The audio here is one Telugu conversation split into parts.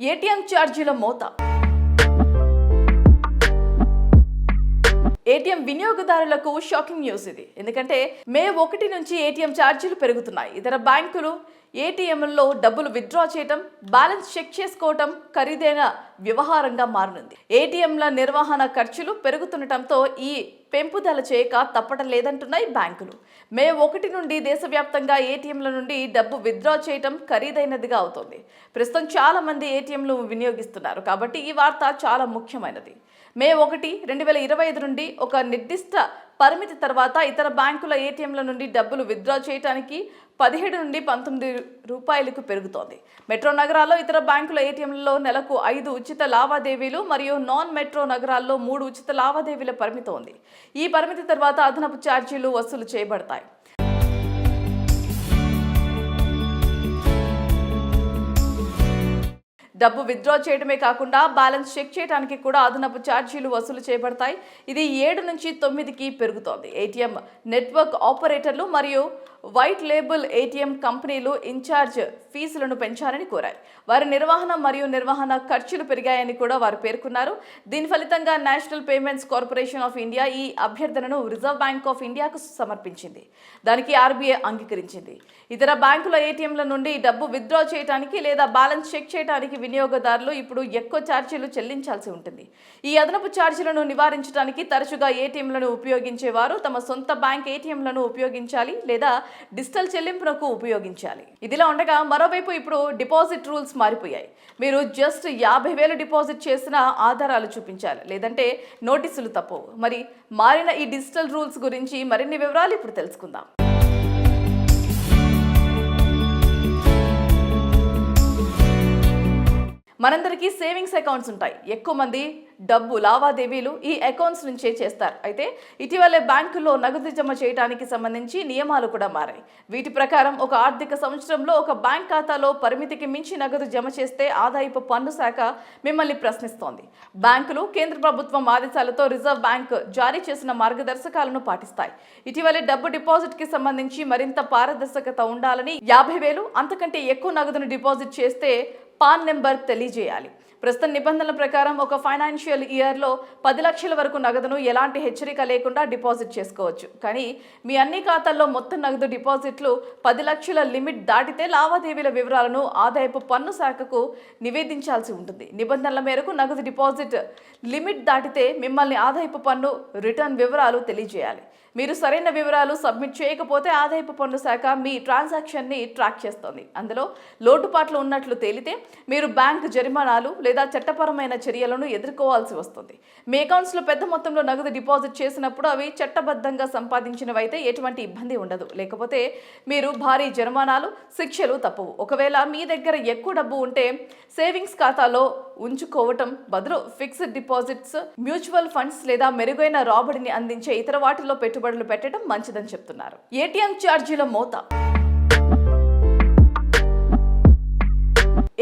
ఏటీఎం ఛార్జీల మోత. ఏటీఎం వినియోగదారులకు షాకింగ్ న్యూస్ ఇది. ఎందుకంటే మే 1 నుంచి ఏటీఎం ఛార్జీలు పెరుగుతున్నాయి. ఇతర బ్యాంకులు ఏటీఎంల్లో డబ్బులు విత్డ్రా చేయడం, బ్యాలెన్స్ చెక్ చేసుకోవడం ఖరీదైన వ్యవహారంగా మారనుంది. ఏటీఎంల నిర్వహణ ఖర్చులు పెరుగుతుండటంతో ఈ పెంపుదల చేయక తప్పటం లేదంటున్నాయి బ్యాంకులు. మే 1 నుండి దేశవ్యాప్తంగా ఏటీఎంల నుండి డబ్బు విత్డ్రా చేయడం ఖరీదైనదిగా అవుతోంది. ప్రస్తుతం చాలా మంది ఏటీఎంలు వినియోగిస్తున్నారు కాబట్టి ఈ వార్త చాలా ముఖ్యమైనది. మే 1, 2025 నుండి ఒక నిర్దిష్ట పరిమితి తర్వాత ఇతర బ్యాంకుల ఏటీఎంల నుండి డబ్బులు విత్డ్రా చేయడానికి 17 నుండి 19 రూపాయలకు పెరుగుతోంది. మెట్రో నగరాల్లో ఇతర బ్యాంకుల ఏటీఎంలలో నెలకు 5 ఉచిత లావాదేవీలు మరియు నాన్ మెట్రో నగరాల్లో 3 ఉచిత లావాదేవీల పరిమితి ఉంది. ఈ పరిమితి తర్వాత అదనపు ఛార్జీలు వసూలు చేయబడతాయి. డబ్బు విత్డ్రా చేయడమే కాకుండా బ్యాలెన్స్ చెక్ చేయడానికి కూడా అదనపు ఛార్జీలు వసూలు చేయబడతాయి. ఇది 7 నుంచి 9కి పెరుగుతోంది. ఏటీఎం నెట్వర్క్ ఆపరేటర్లు మరియు వైట్ లేబుల్ ఏటీఎం కంపెనీలు ఇన్ఛార్జ్ ఫీజులను పెంచాలని కోరారు. వారి నిర్వహణ ఖర్చులు పెరిగాయని కూడా వారు పేర్కొన్నారు. దీని ఫలితంగా national payments corporation of India ఈ అభ్యర్థనను రిజర్వ్ బ్యాంక్ ఆఫ్ ఇండియాకు సమర్పించింది. దానికి ఆర్బీఐ అంగీకరించింది. ఇతర బ్యాంకుల ఏటీఎంల నుండి డబ్బు విత్డ్రా చేయడానికి లేదా బ్యాలెన్స్ చెక్ చేయడానికి వినియోగదారులు ఇప్పుడు ఎక్కువ ఛార్జీలు చెల్లించాల్సి ఉంటుంది. ఈ అదనపు ఛార్జీలను నివారించడానికి తరచుగా ఏటీఎంలను ఉపయోగించేవారు తమ సొంత బ్యాంక్ ఏటీఎంలను ఉపయోగించాలి లేదా డిజిటల్ చెల్లింపునకు ఉపయోగించాలి. ఇదిలా ఉండగా మరోవైపు ఇప్పుడు డిపాజిట్ రూల్స్ మారిపోయాయి. మీరు జస్ట్ 50,000 డిపాజిట్ చేసిన ఆధారాలు చూపించాలి, లేదంటే నోటీసులు తప్పవు. మరి మారిన ఈ డిజిటల్ రూల్స్ గురించి మరిన్ని వివరాలు ఇప్పుడు తెలుసుకుందాం. మనందరికీ సేవింగ్స్ అకౌంట్స్ ఉంటాయి. ఎక్కువ మంది డబ్బు లావాదేవీలు ఈ అకౌంట్స్ నుంచే చేస్తారు. అయితే ఇటీవలే బ్యాంకుల్లో నగదు జమ చేయడానికి సంబంధించి నియమాలు కూడా మారాయి. వీటి ప్రకారం ఒక ఆర్థిక సంవత్సరంలో ఒక బ్యాంక్ ఖాతాలో పరిమితికి మించి నగదు జమ చేస్తే ఆదాయపు పన్ను శాఖ మిమ్మల్ని ప్రశ్నిస్తోంది. బ్యాంకులు కేంద్ర ప్రభుత్వం ఆదేశాలతో రిజర్వ్ బ్యాంక్ జారీ చేసిన మార్గదర్శకాలను పాటిస్తాయి. ఇటీవలే డబ్బు డిపాజిట్ కి సంబంధించి మరింత పారదర్శకత ఉండాలని 50,000 అంతకంటే ఎక్కువ నగదును డిపాజిట్ చేస్తే పాన్ నెంబర్ తెలియజేయాలి. ప్రస్తుత నిబంధనల ప్రకారం ఒక ఫైనాన్షియల్ ఇయర్లో 10 లక్షల వరకు నగదును ఎలాంటి హెచ్చరిక లేకుండా డిపాజిట్ చేసుకోవచ్చు. కానీ మీ అన్ని ఖాతాల్లో మొత్తం నగదు డిపాజిట్లు 10 లక్షల లిమిట్ దాటితే లావాదేవీల వివరాలను ఆదాయపు పన్ను శాఖకు నివేదించాల్సి ఉంటుంది. నిబంధనల మేరకు నగదు డిపాజిట్ లిమిట్ దాటితే మిమ్మల్ని ఆదాయపు పన్ను రిటర్న్ వివరాలు తెలియజేయాలి. మీరు సరైన వివరాలు సబ్మిట్ చేయకపోతే ఆదాయపు పన్ను శాఖ మీ ట్రాన్సాక్షన్ని ట్రాక్ చేస్తుంది. అందులో లోటుపాట్లు ఉన్నట్లు తేలితే మీరు బ్యాంక్ జరిమానాలు లేదా చట్టపరమైన చర్యలను ఎదుర్కోవాల్సి వస్తుంది. మీ అకౌంట్స్లో పెద్ద మొత్తంలో నగదు డిపాజిట్ చేసినప్పుడు అవి చట్టబద్ధంగా సంపాదించినవైతే ఎటువంటి ఇబ్బంది ఉండదు. లేకపోతే మీరు భారీ జరిమానాలు, శిక్షలు తప్పవు. ఒకవేళ మీ దగ్గర ఎక్కువ డబ్బు ఉంటే సేవింగ్స్ ఖాతాలో ఉంచుకోవటం బదులు ఫిక్స్డ్ డిపాజిట్స్, మ్యూచువల్ ఫండ్స్ లేదా మెరుగైన రాబడిని అందించే ఇతర వాటిలో పెట్టుబడులు పెట్టడం మంచిదని చెప్తున్నారు. ఏటీఎం ఛార్జీల మోత.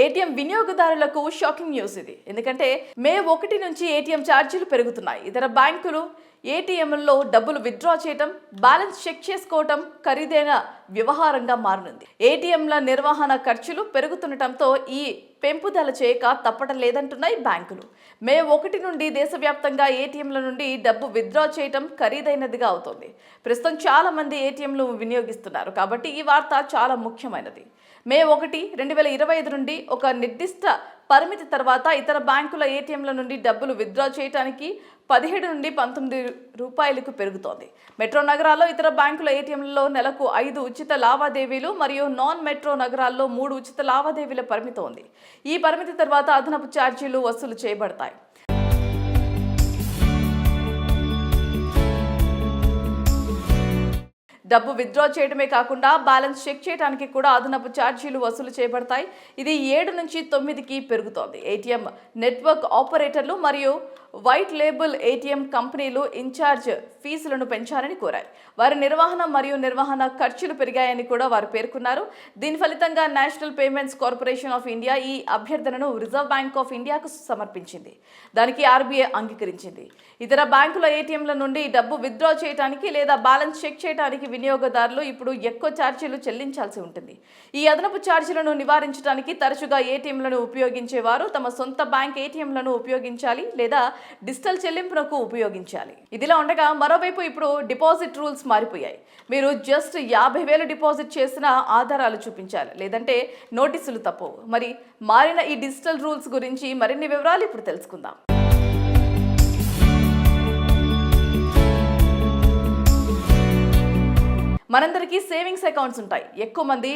ఏటీఎం వినియోగదారులకు షాకింగ్ న్యూస్ ఇది. ఎందుకంటే మే 1 నుంచి ఏటీఎం ఛార్జీలు పెరుగుతున్నాయి. ఇతర బ్యాంకులు ఏటీఎంల్లో డబ్బులు విత్డ్రా చేయడం, బ్యాలెన్స్ చెక్ చేసుకోవడం ఖరీదైన వ్యవహారంగా మారనుంది. ఏటీఎంల నిర్వహణ ఖర్చులు పెరుగుతుండటంతో ఈ పెంపుదల చేయక తప్పటం లేదంటున్నాయి బ్యాంకులు. మే 1 నుండి దేశవ్యాప్తంగా ఏటీఎంల నుండి డబ్బు విత్డ్రా చేయడం ఖరీదైనదిగా అవుతోంది. ప్రస్తుతం చాలా మంది ఏటీఎంలు వినియోగిస్తున్నారు కాబట్టి ఈ వార్త చాలా ముఖ్యమైనది. మే 1, 2025 నుండి ఒక నిర్దిష్ట పరిమితి తర్వాత ఇతర బ్యాంకుల ఏటీఎంల నుండి డబ్బులు విత్డ్రా చేయడానికి 17 నుండి 19 రూపాయలకు పెరుగుతోంది. మెట్రో నగరాల్లో ఇతర బ్యాంకుల ఏటీఎంలలో నెలకు 5 ఉచిత లావాదేవీలు మరియు నాన్ మెట్రో నగరాల్లో 3 ఉచిత లావాదేవీల పరిమితి ఉంది. ఈ పరిమితి తర్వాత అదనపు ఛార్జీలు వసూలు చేయబడతాయి. డబ్బు విత్డ్రా చేయడమే కాకుండా బ్యాలెన్స్ చెక్ చేయడానికి కూడా అదనపు ఛార్జీలు వసూలు చేయబడతాయి. ఇది 7 నుంచి 9కి పెరుగుతోంది. ఏటీఎం నెట్వర్క్ ఆపరేటర్లు మరియు వైట్ లేబుల్ ఏటీఎం కంపెనీలు ఇన్ఛార్జ్ ఫీజులను పెంచాలని కోరారు. వారి నిర్వహణ ఖర్చులు పెరిగాయని కూడా వారు పేర్కొన్నారు. దీని ఫలితంగా national payments corporation of India ఈ అభ్యర్థనను రిజర్వ్ బ్యాంక్ ఆఫ్ ఇండియాకు సమర్పించింది. దానికి ఆర్బీఐ అంగీకరించింది. ఇతర బ్యాంకుల ఏటీఎంల నుండి డబ్బు విత్డ్రా చేయడానికి లేదా బ్యాలెన్స్ చెక్ చేయడానికి వినియోగదారులు ఇప్పుడు ఎక్కువ ఛార్జీలు చెల్లించాల్సి ఉంటుంది. ఈ అదనపు ఛార్జీలను నివారించడానికి తరచుగా ఏటీఎంలను ఉపయోగించేవారు తమ సొంత బ్యాంక్ ఏటీఎంలను ఉపయోగించాలి లేదా డిజిటల్ చెల్లింపునకు ఉపయోగించాలి. ఇదిలా ఉండగా మరోవైపు ఇప్పుడు డిపాజిట్ రూల్స్ మారిపోయాయి. మీరు జస్ట్ 50,000 డిపాజిట్ చేసిన ఆధారాలు చూపించాలి, లేదంటే నోటీసులు తప్పవు. మరి మారిన ఈ డిజిటల్ రూల్స్ గురించి మరిన్ని వివరాలు ఇప్పుడు తెలుసుకుందాం. మనందరికీ సేవింగ్స్ అకౌంట్స్ ఉంటాయి. ఎక్కువ మంది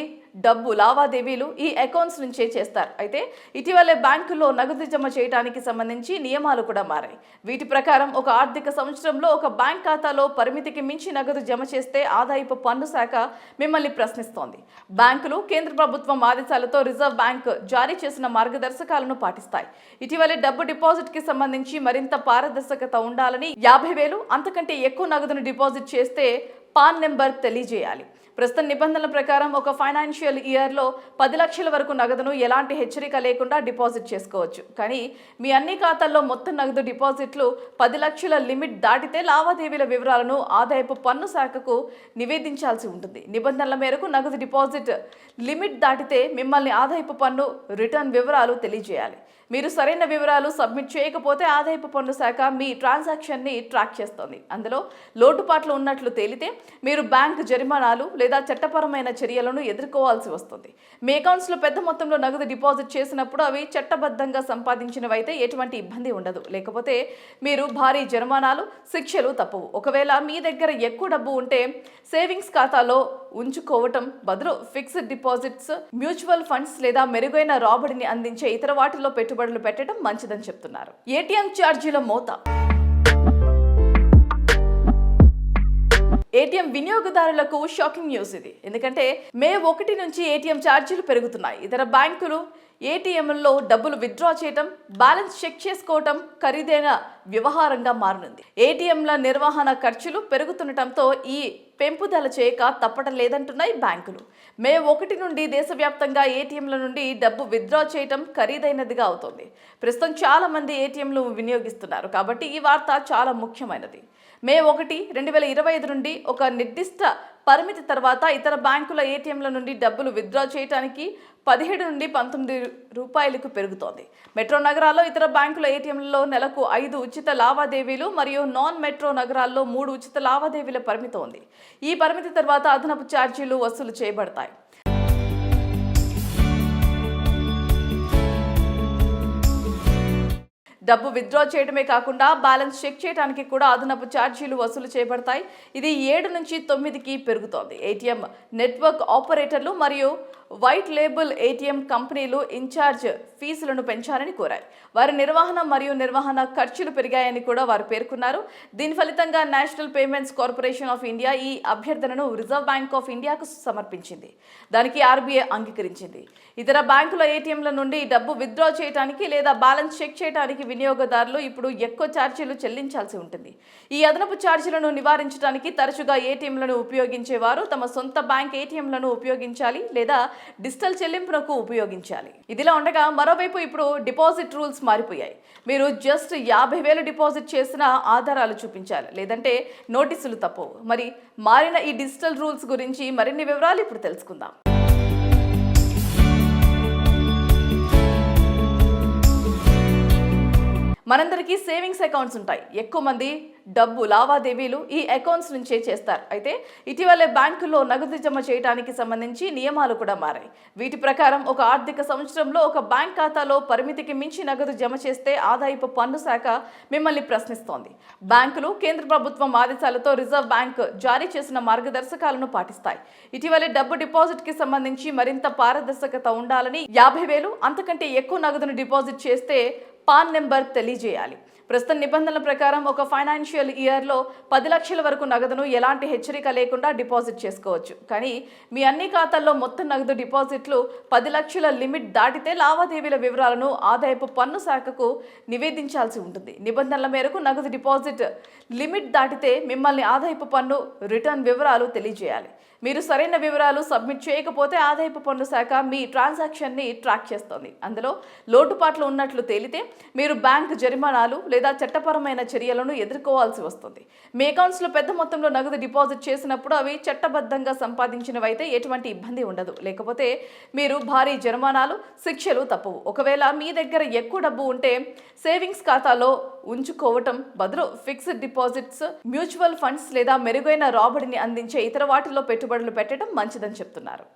డబ్బు లావాదేవీలు ఈ అకౌంట్స్ నుంచే చేస్తారు. అయితే ఇటీవలే బ్యాంకుల్లో నగదు జమ చేయడానికి సంబంధించి నియమాలు కూడా మారాయి. వీటి ప్రకారం ఒక ఆర్థిక సంవత్సరంలో ఒక బ్యాంక్ ఖాతాలో పరిమితికి మించి నగదు జమ చేస్తే ఆదాయపు పన్ను శాఖ మిమ్మల్ని ప్రశ్నిస్తోంది. బ్యాంకులు కేంద్ర ప్రభుత్వం ఆదేశాలతో రిజర్వ్ బ్యాంక్ జారీ చేసిన మార్గదర్శకాలను పాటిస్తాయి. ఇటీవలే డబ్బు డిపాజిట్ కి సంబంధించి మరింత పారదర్శకత ఉండాలని 50,000 అంతకంటే ఎక్కువ నగదును డిపాజిట్ చేస్తే పాన్ నెంబర్ తెలియజేయాలి. ప్రస్తుత నిబంధనల ప్రకారం ఒక ఫైనాన్షియల్ ఇయర్లో 10 లక్షల వరకు నగదును ఎలాంటి హెచ్చరిక లేకుండా డిపాజిట్ చేసుకోవచ్చు. కానీ మీ అన్ని ఖాతాల్లో మొత్తం నగదు డిపాజిట్లు 10 లక్షల లిమిట్ దాటితే లావాదేవీల వివరాలను ఆదాయపు పన్ను శాఖకు నివేదించాల్సి ఉంటుంది. నిబంధనల మేరకు నగదు డిపాజిట్ లిమిట్ దాటితే మిమ్మల్ని ఆదాయపు పన్ను రిటర్న్ వివరాలు తెలియజేయాలి. మీరు సరైన వివరాలు సబ్మిట్ చేయకపోతే ఆదాయపు పన్ను శాఖ మీ ట్రాన్సాక్షన్ని ట్రాక్ చేస్తుంది. అందులో లోటుపాట్లు ఉన్నట్లు తేలితే మీరు బ్యాంక్ జరిమానాలు లేదా చట్టపరమైన చర్యలను ఎదుర్కోవాల్సి వస్తుంది. మీ అకౌంట్స్లో పెద్ద మొత్తంలో నగదు డిపాజిట్ చేసినప్పుడు అవి చట్టబద్ధంగా సంపాదించినవైతే ఎటువంటి ఇబ్బంది ఉండదు. లేకపోతే మీరు భారీ జరిమానాలు, శిక్షలు తప్పవు. ఒకవేళ మీ దగ్గర ఎక్కువ డబ్బు ఉంటే సేవింగ్స్ ఖాతాలో ఉంచుకోవటం బదులు ఫిక్స్డ్ డిపాజిట్స్, మ్యూచువల్ ఫండ్స్ లేదా మెరుగైన రాబడిని అందించే ఇతర వాటిలో పెట్టుబడులు పెట్టడం మంచిదని చెప్తున్నారు. ఏటీఎం ఛార్జీల మోత. ఏటీఎం వినియోగదారులకు షాకింగ్ న్యూస్ ఇది. ఎందుకంటే మే 1 నుంచి ఏటీఎం ఛార్జీలు పెరుగుతున్నాయి. ఇతర బ్యాంకులు ఏటీఎంల్లో డబ్బులు విత్డ్రా చేయటం, బ్యాలెన్స్ చెక్ చేసుకోవటం ఖరీదైన వ్యవహారంగా మారనుంది. ఏటీఎంల నిర్వహణ ఖర్చులు పెరుగుతుండటంతో ఈ పెంపుదల చేయక తప్పటం లేదంటున్నాయి బ్యాంకులు. మే 1 నుండి దేశవ్యాప్తంగా ఏటీఎంల నుండి డబ్బు విత్డ్రా చేయటం ఖరీదైనదిగా అవుతోంది. ప్రస్తుతం చాలా మంది ఏటీఎంలు వినియోగిస్తున్నారు కాబట్టి ఈ వార్త చాలా ముఖ్యమైనది. మే 1, 2025 నుండి ఒక నిర్దిష్ట పరిమితి తర్వాత ఇతర బ్యాంకుల ఏటీఎంల నుండి డబ్బులు విత్డ్రా చేయడానికి 17 నుండి 19 రూపాయలకు పెరుగుతోంది. మెట్రో నగరాల్లో ఇతర బ్యాంకుల ఏటీఎంలలో నెలకు 5 ఉచిత లావాదేవీలు మరియు నాన్ మెట్రో నగరాల్లో 3 ఉచిత లావాదేవీల పరిమితి ఉంది. ఈ పరిమితి తర్వాత అదనపు ఛార్జీలు వసూలు చేయబడతాయి. డబ్బు విత్డ్రా చేయడమే కాకుండా బ్యాలెన్స్ చెక్ చేయడానికి కూడా అదనపు ఛార్జీలు వసూలు చేయబడతాయి. ఇది 7 నుంచి 9కి పెరుగుతోంది. ఏటీఎం నెట్వర్క్ ఆపరేటర్లు మరియు వైట్ లేబుల్ ఏటీఎం కంపెనీలు ఇన్ఛార్జ్ ఫీజులను పెంచాలని కోరారు. వారి నిర్వహణ ఖర్చులు పెరిగాయని కూడా వారు పేర్కొన్నారు. దీని ఫలితంగా national payments corporation of India ఈ అభ్యర్థనను రిజర్వ్ బ్యాంక్ ఆఫ్ ఇండియాకు సమర్పించింది. దానికి ఆర్బీఐ అంగీకరించింది. ఇతర బ్యాంకుల ఏటీఎంల నుండి డబ్బు విత్డ్రా చేయడానికి లేదా బ్యాలెన్స్ చెక్ చేయడానికి వినియోగదారులు ఇప్పుడు ఎక్కువ ఛార్జీలు చెల్లించాల్సి ఉంటుంది. ఈ అదనపు ఛార్జీలను నివారించడానికి తరచుగా ఏటీఎంలను ఉపయోగించేవారు తమ సొంత బ్యాంక్ ఏటీఎంలను ఉపయోగించాలి లేదా డిజిటల్ చెల్లింపునకు ఉపయోగించాలి. ఇదిలా ఉండగా మరోవైపు ఇప్పుడు డిపాజిట్ రూల్స్ మారిపోయాయి. మీరు జస్ట్ 50,000 డిపాజిట్ చేసిన ఆధారాలు చూపించాలి, లేదంటే నోటీసులు తప్పవు. మరి మారిన ఈ డిజిటల్ రూల్స్ గురించి మరిన్ని వివరాలు ఇప్పుడు తెలుసుకుందాం. మనందరికీ సేవింగ్స్ అకౌంట్స్ ఉంటాయి. ఎక్కువ మంది డబ్బు లావాదేవీలు ఈ అకౌంట్స్ నుంచే చేస్తారు. అయితే ఇటీవలే బ్యాంకుల్లో నగదు జమ చేయడానికి సంబంధించి నియమాలు కూడా మారాయి. వీటి ప్రకారం ఒక ఆర్థిక సంవత్సరంలో ఒక బ్యాంక్ ఖాతాలో పరిమితికి మించి నగదు జమ చేస్తే ఆదాయపు పన్ను శాఖ మిమ్మల్ని ప్రశ్నిస్తోంది. బ్యాంకులు కేంద్ర ప్రభుత్వం ఆదేశాలతో రిజర్వ్ బ్యాంక్ జారీ చేసిన మార్గదర్శకాలను పాటిస్తాయి. ఇటీవలే డబ్బు డిపాజిట్ కి సంబంధించి మరింత పారదర్శకత ఉండాలని 50,000 అంతకంటే ఎక్కువ నగదును డిపాజిట్ చేస్తే పాన్ నెంబర్ తెలియజేయాలి. ప్రస్తుత నిబంధనల ప్రకారం ఒక ఫైనాన్షియల్ ఇయర్లో 10 లక్షల వరకు నగదును ఎలాంటి హెచ్చరిక లేకుండా డిపాజిట్ చేసుకోవచ్చు. కానీ మీ అన్ని ఖాతాల్లో మొత్తం నగదు డిపాజిట్లు 10 లక్షల లిమిట్ దాటితే లావాదేవీల వివరాలను ఆదాయపు పన్ను శాఖకు నివేదించాల్సి ఉంటుంది. నిబంధనల మేరకు నగదు డిపాజిట్ లిమిట్ దాటితే మిమ్మల్ని ఆదాయపు పన్ను రిటర్న్ వివరాలు తెలియజేయాలి. మీరు సరైన వివరాలు సబ్మిట్ చేయకపోతే ఆదాయపు పన్ను శాఖ మీ ట్రాన్సాక్షన్ని ట్రాక్ చేస్తుంది. అందులో లోటుపాట్లు ఉన్నట్లు తేలితే మీరు బ్యాంక్ జరిమానాలు లేదా చట్టపరమైన చర్యలను ఎదుర్కోవాల్సి వస్తుంది. మీ అకౌంట్స్లో పెద్ద మొత్తంలో నగదు డిపాజిట్ చేసినప్పుడు అవి చట్టబద్ధంగా సంపాదించినవైతే ఎటువంటి ఇబ్బంది ఉండదు. లేకపోతే మీరు భారీ జరిమానాలు, శిక్షలు తప్పవు. ఒకవేళ మీ దగ్గర ఎక్కువ డబ్బు ఉంటే సేవింగ్స్ ఖాతాలో ఉంచుకోవటం బదులు ఫిక్స్డ్ డిపాజిట్స్, మ్యూచువల్ ఫండ్స్ లేదా మెరుగైన రాబడిని అందించే ఇతర వాటిలో పెట్టుబడులు పెట్టడం మంచిదని చెప్తున్నారు.